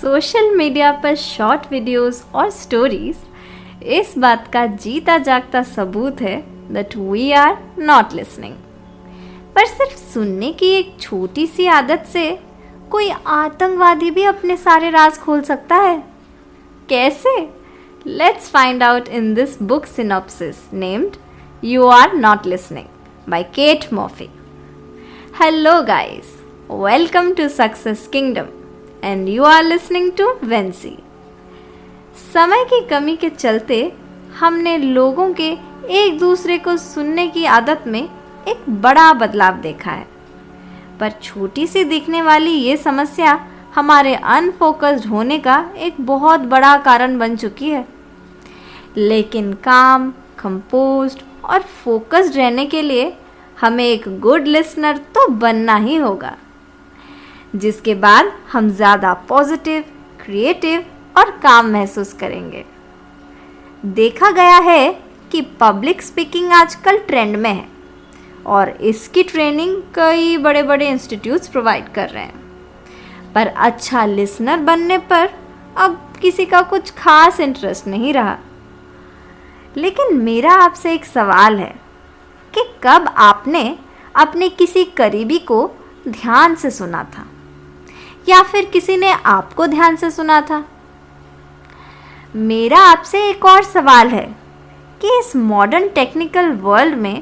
Social media पर short videos और stories इस बात का जीता जागता सबूत है that we are not listening. पर सिर्फ सुनने की एक छोटी सी आदत से कोई आतंकवादी भी अपने सारे राज खोल सकता है। कैसे? Let's find out in this book synopsis named you are not listening by Kate Murphy. Hello guys, welcome to success kingdom and you are listening to Vency। समय की कमी के चलते हमने लोगों के एक दूसरे को सुनने की आदत में एक बड़ा बदलाव देखा है, पर छोटी सी दिखने वाली ये समस्या हमारे अनफोकस्ड होने का एक बहुत बड़ा कारण बन चुकी है। लेकिन काम, कंपोज्ड और फोकस्ड रहने के लिए हमें एक गुड लिसनर तो बनना ही होगा, जिसके बाद हम ज़्यादा पॉजिटिव, क्रिएटिव और काम महसूस करेंगे। देखा गया है कि पब्लिक स्पीकिंग आजकल ट्रेंड में है और इसकी ट्रेनिंग कई बड़े बड़े इंस्टीट्यूट्स प्रोवाइड कर रहे हैं, पर अच्छा लिसनर बनने पर अब किसी का कुछ खास इंटरेस्ट नहीं रहा। लेकिन मेरा आपसे एक सवाल है कि कब आपने अपने किसी करीबी को ध्यान से सुना था या फिर किसी ने आपको ध्यान से सुना था? मेरा आपसे एक और सवाल है कि इस मॉडर्न टेक्निकल वर्ल्ड में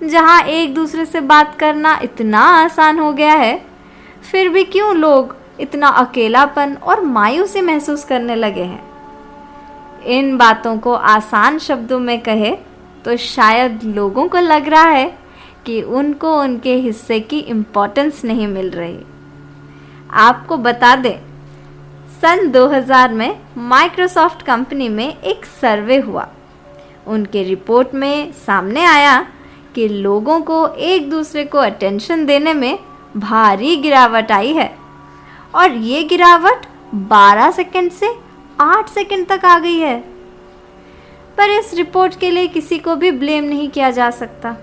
जहां एक दूसरे से बात करना इतना आसान हो गया है, फिर भी क्यों लोग इतना अकेलापन और मायूसी महसूस करने लगे हैं? इन बातों को आसान शब्दों में कहे तो शायद लोगों को लग रहा है कि उनको उनके हिस्से की इम्पोर्टेंस नहीं मिल रही। आपको बता दें, सन 2000 में माइक्रोसॉफ्ट कंपनी में एक सर्वे हुआ। उनके रिपोर्ट में सामने आया कि लोगों को एक दूसरे को अटेंशन देने में भारी गिरावट आई है और ये गिरावट 12 सेकंड से 8 सेकंड तक आ गई है। पर इस रिपोर्ट के लिए किसी को भी ब्लेम नहीं किया जा सकता।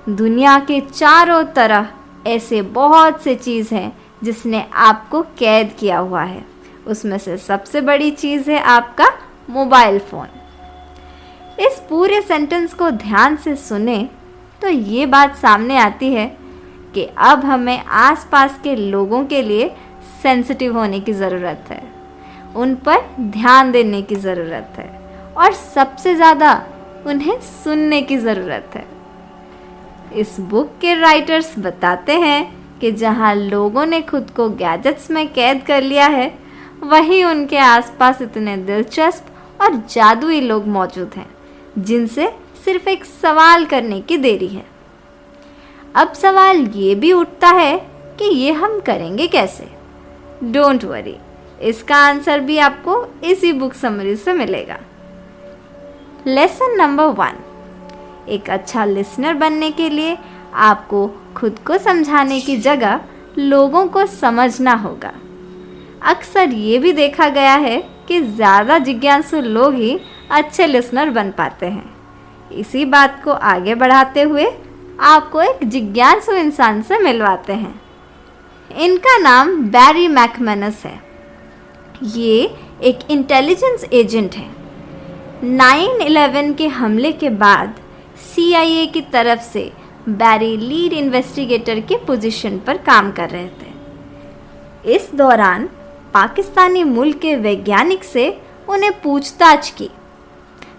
दुनिया के चारों तरफ ऐसे बहुत से चीज़ हैं जिसने आपको कैद किया हुआ है। उसमें से सबसे बड़ी चीज़ है आपका मोबाइल फ़ोन। इस पूरे सेंटेंस को ध्यान से सुने तो ये बात सामने आती है कि अब हमें आसपास के लोगों के लिए सेंसिटिव होने की ज़रूरत है, उन पर ध्यान देने की ज़रूरत है और सबसे ज़्यादा उन्हें सुनने की ज़रूरत है। इस बुक के राइटर्स बताते हैं कि जहां लोगों ने खुद को गैजेट्स में कैद कर लिया है, वहीं उनके आसपास इतने दिलचस्प और जादुई लोग मौजूद हैं जिनसे सिर्फ एक सवाल करने की देरी है। अब सवाल ये भी उठता है कि ये हम करेंगे कैसे? डोंट वरी, इसका आंसर भी आपको इसी बुक समरी से मिलेगा। लेसन नंबर 1, एक अच्छा लिसनर बनने के लिए आपको खुद को समझाने की जगह लोगों को समझना होगा। अक्सर ये भी देखा गया है कि ज़्यादा जिज्ञासु लोग ही अच्छे लिसनर बन पाते हैं। इसी बात को आगे बढ़ाते हुए आपको एक जिज्ञासु इंसान से मिलवाते हैं। इनका नाम बैरी मैकमैनस है। ये एक इंटेलिजेंस एजेंट है। 9/11 के हमले के बाद CIA की तरफ से बैरी लीड इन्वेस्टिगेटर के पोजीशन पर काम कर रहे थे। इस दौरान पाकिस्तानी मूल के वैज्ञानिक से उन्हें पूछताछ की।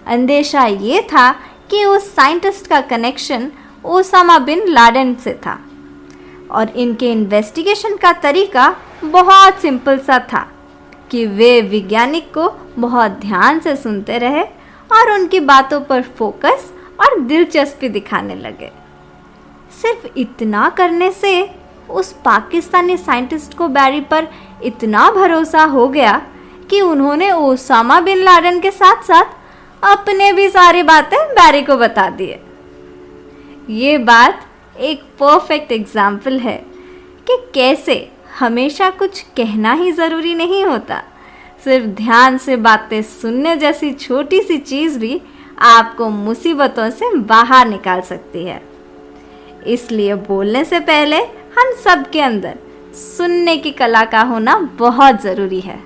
अंदेशा ये था कि उस साइंटिस्ट का कनेक्शन ओसामा बिन लादेन से था और इनके इन्वेस्टिगेशन का तरीका बहुत सिंपल सा था कि वे वैज्ञानिक को बहुत ध्यान से सुनते रहे और उनकी बातों पर फोकस और दिलचस्पी दिखाने लगे। सिर्फ इतना करने से उस पाकिस्तानी साइंटिस्ट को बैरी पर इतना भरोसा हो गया कि उन्होंने ओसामा बिन लादेन के साथ साथ अपने भी सारी बातें बैरी को बता दिए। ये बात एक परफेक्ट एग्जाम्पल है कि कैसे हमेशा कुछ कहना ही ज़रूरी नहीं होता। सिर्फ ध्यान से बातें सुनने जैसी छोटी सी चीज़ भी आपको मुसीबतों से बाहर निकाल सकती है। इसलिए बोलने से पहले हम सब के अंदर सुनने की कला का होना बहुत ज़रूरी है।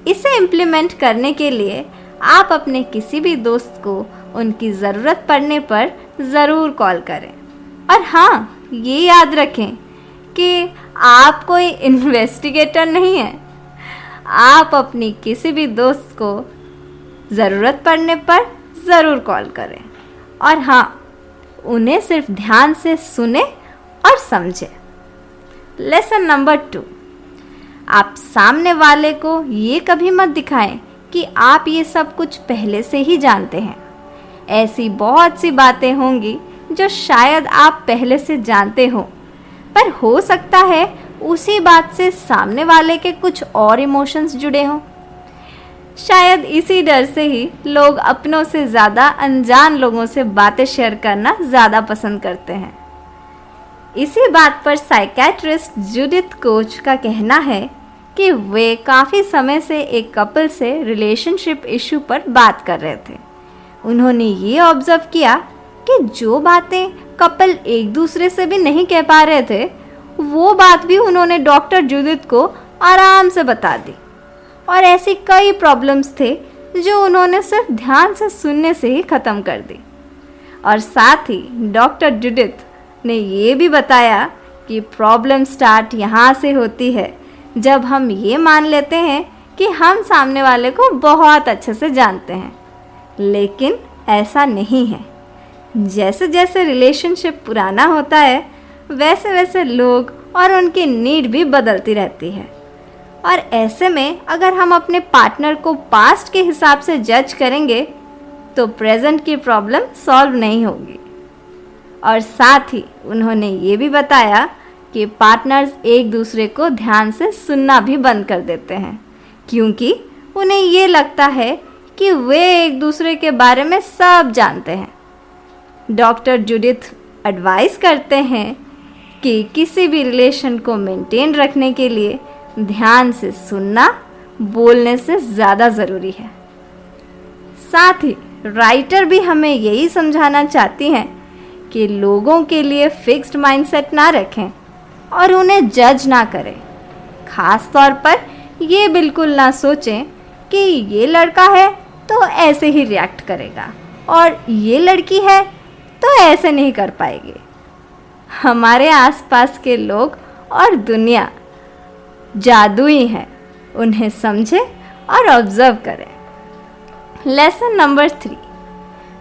इसे इम्प्लीमेंट करने के लिए आप अपने किसी भी दोस्त को उनकी ज़रूरत पड़ने पर ज़रूर कॉल करें। और हाँ, ये याद रखें कि आप कोई इन्वेस्टिगेटर नहीं हैं। आप अपनी किसी भी दोस्त को ज़रूरत पड़ने पर ज़रूर कॉल करें। और हाँ, उन्हें सिर्फ ध्यान से सुने और समझें। लेसन नंबर 2, आप सामने वाले को ये कभी मत दिखाएं कि आप ये सब कुछ पहले से ही जानते हैं। ऐसी बहुत सी बातें होंगी जो शायद आप पहले से जानते हो, पर हो सकता है उसी बात से सामने वाले के कुछ और इमोशंस जुड़े हों। शायद इसी डर से ही लोग अपनों से ज़्यादा अनजान लोगों से बातें शेयर करना ज़्यादा पसंद करते हैं। इसी बात पर साइकियाट्रिस्ट जूडिथ कोच का कहना है कि वे काफ़ी समय से एक कपल से रिलेशनशिप इशू पर बात कर रहे थे। उन्होंने ये ऑब्जर्व किया कि जो बातें कपल एक दूसरे से भी नहीं कह पा रहे थे, वो बात भी उन्होंने डॉक्टर जूडिथ को आराम से बता दी। और ऐसी कई प्रॉब्लम्स थे जो उन्होंने सिर्फ ध्यान से सुनने से ही ख़त्म कर दी। और साथ ही डॉक्टर जूडिथ ने ये भी बताया कि प्रॉब्लम स्टार्ट यहाँ से होती है जब हम ये मान लेते हैं कि हम सामने वाले को बहुत अच्छे से जानते हैं, लेकिन ऐसा नहीं है। जैसे जैसे रिलेशनशिप पुराना होता है, वैसे वैसे लोग और उनकी नीड भी बदलती रहती है। और ऐसे में अगर हम अपने पार्टनर को पास्ट के हिसाब से जज करेंगे तो प्रेजेंट की प्रॉब्लम सॉल्व नहीं होगी। और साथ ही उन्होंने ये भी बताया कि पार्टनर्स एक दूसरे को ध्यान से सुनना भी बंद कर देते हैं, क्योंकि उन्हें ये लगता है कि वे एक दूसरे के बारे में सब जानते हैं। डॉक्टर जूडिथ एडवाइस करते हैं कि किसी भी रिलेशन को मेंटेन रखने के लिए ध्यान से सुनना बोलने से ज़्यादा ज़रूरी है। साथ ही राइटर भी हमें यही समझाना चाहती हैं कि लोगों के लिए फिक्स्ड माइंडसेट ना रखें और उन्हें जज ना करें। ख़ास तौर पर ये बिल्कुल ना सोचें कि ये लड़का है तो ऐसे ही रिएक्ट करेगा और ये लड़की है तो ऐसे नहीं कर पाएगी। हमारे आसपास के लोग और दुनिया जादुई हैं, उन्हें समझें और ऑब्जर्व करें। लेसन नंबर 3,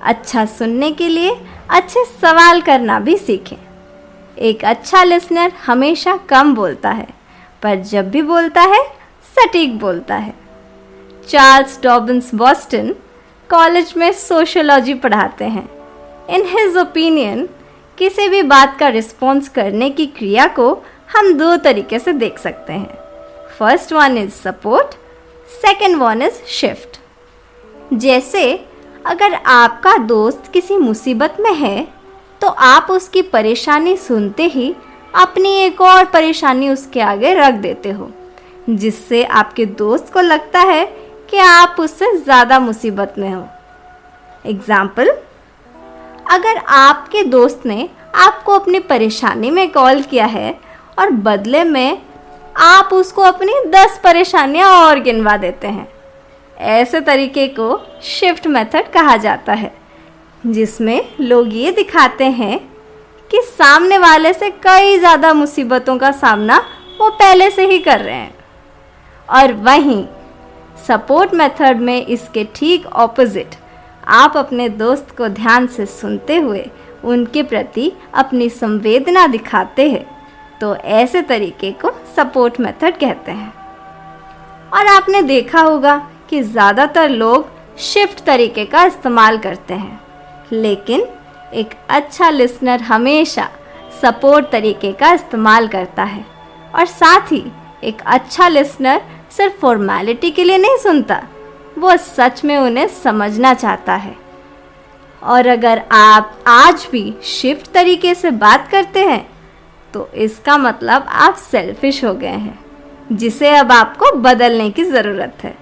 अच्छा सुनने के लिए अच्छे सवाल करना भी सीखें। एक अच्छा लिसनर हमेशा कम बोलता है, पर जब भी बोलता है सटीक बोलता है। चार्ल्स डॉबिन्स बॉस्टन कॉलेज में सोशियोलॉजी पढ़ाते हैं। इन हिज ओपिनियन किसी भी बात का रिस्पॉन्स करने की क्रिया को हम 2 तरीके से देख सकते हैं। First one is support, second one is shift. जैसे अगर आपका दोस्त किसी मुसीबत में है तो आप उसकी परेशानी सुनते ही अपनी एक और परेशानी उसके आगे रख देते हो, जिससे आपके दोस्त को लगता है कि आप उससे ज़्यादा मुसीबत में हो। एग्जाम्पल, अगर आपके दोस्त ने आपको अपनी परेशानी में कॉल किया है और बदले में आप उसको अपनी 10 परेशानियां और गिनवा देते हैं, ऐसे तरीके को शिफ्ट मेथड कहा जाता है, जिसमें लोग ये दिखाते हैं कि सामने वाले से कई ज़्यादा मुसीबतों का सामना वो पहले से ही कर रहे हैं। और वहीं सपोर्ट मेथड में इसके ठीक ऑपोजिट, आप अपने दोस्त को ध्यान से सुनते हुए उनके प्रति अपनी संवेदना दिखाते हैं, तो ऐसे तरीके को सपोर्ट मेथड कहते हैं। और आपने देखा होगा कि ज़्यादातर लोग शिफ्ट तरीके का इस्तेमाल करते हैं, लेकिन एक अच्छा लिसनर हमेशा सपोर्ट तरीके का इस्तेमाल करता है। और साथ ही एक अच्छा लिसनर सिर्फ फॉर्मेलिटी के लिए नहीं सुनता, वो सच में उन्हें समझना चाहता है। और अगर आप आज भी शिफ्ट तरीके से बात करते हैं तो इसका मतलब आप सेल्फिश हो गए हैं, जिसे अब आपको बदलने की ज़रूरत है।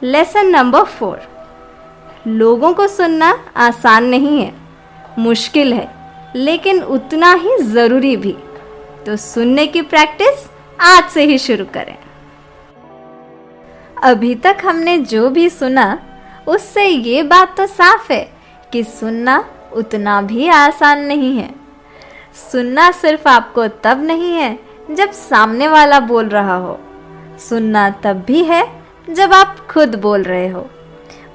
लेसन नंबर 4, लोगों को सुनना आसान नहीं है, मुश्किल है, लेकिन उतना ही ज़रूरी भी। तो सुनने की प्रैक्टिस आज से ही शुरू करें। अभी तक हमने जो भी सुना उससे ये बात तो साफ है कि सुनना उतना भी आसान नहीं है। सुनना सिर्फ आपको तब नहीं है जब सामने वाला बोल रहा हो, सुनना तब भी है जब आप खुद बोल रहे हो।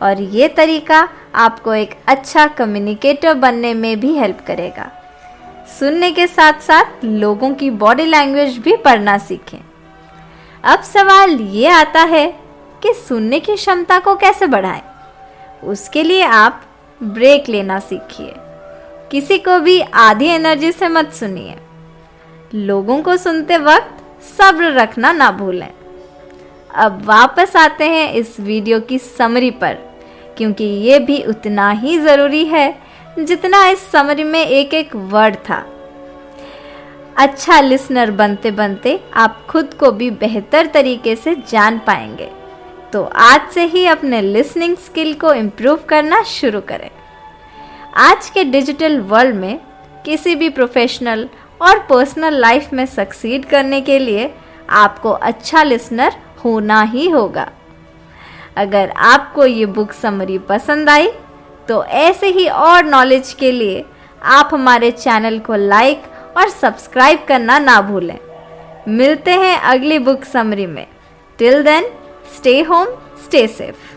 और ये तरीका आपको एक अच्छा कम्युनिकेटर बनने में भी हेल्प करेगा। सुनने के साथ साथ लोगों की बॉडी लैंग्वेज भी पढ़ना सीखें। अब सवाल ये आता है कि सुनने की क्षमता को कैसे बढ़ाएं? उसके लिए आप ब्रेक लेना सीखिए। किसी को भी आधी एनर्जी से मत सुनिए। लोगों को सुनते वक्त सब्र रखना ना भूलें। अब वापस आते हैं इस वीडियो की समरी पर, क्योंकि ये भी उतना ही ज़रूरी है जितना इस समरी में एक एक वर्ड था। अच्छा लिसनर बनते बनते आप खुद को भी बेहतर तरीके से जान पाएंगे। तो आज से ही अपने लिसनिंग स्किल को इम्प्रूव करना शुरू करें। आज के डिजिटल वर्ल्ड में किसी भी प्रोफेशनल और पर्सनल लाइफ में सक्सीड करने के लिए आपको अच्छा लिसनर होना ही होगा। अगर आपको ये बुक समरी पसंद आई तो ऐसे ही और नॉलेज के लिए आप हमारे चैनल को लाइक और सब्सक्राइब करना ना भूलें। मिलते हैं अगली बुक समरी में। Till then, stay home, stay safe.